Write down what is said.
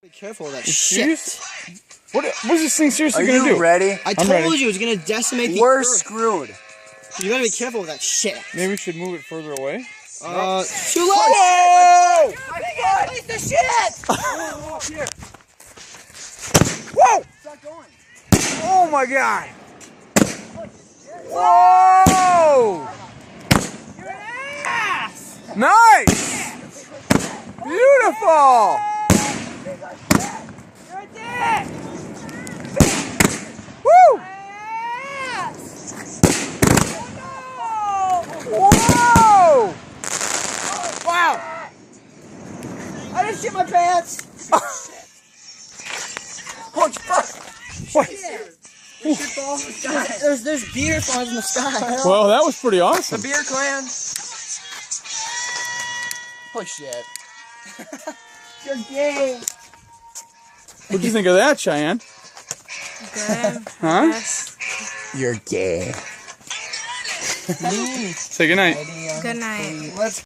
Be careful of that Serious? shit. What is this thing seriously gonna do? Are you ready? I told you it was gonna decimate the We're earth. screwed. You gotta be careful with that shit. Maybe we should move it further away. Too late! Whoa! Release the shit! Whoa! Stop going. Oh my god! Whoa! You're an ass! Nice! Beautiful! You're a dick! Woo! Ass! Whoa! Wow! I didn't shit my pants! Oh, fuck. What? There's beer falling in the sky. Well, that was pretty awesome. Beer clan. Holy shit. You're gay. What'd you think of that, Cheyenne? Good. Huh? Yes. You're gay. Say goodnight. Good night. Let's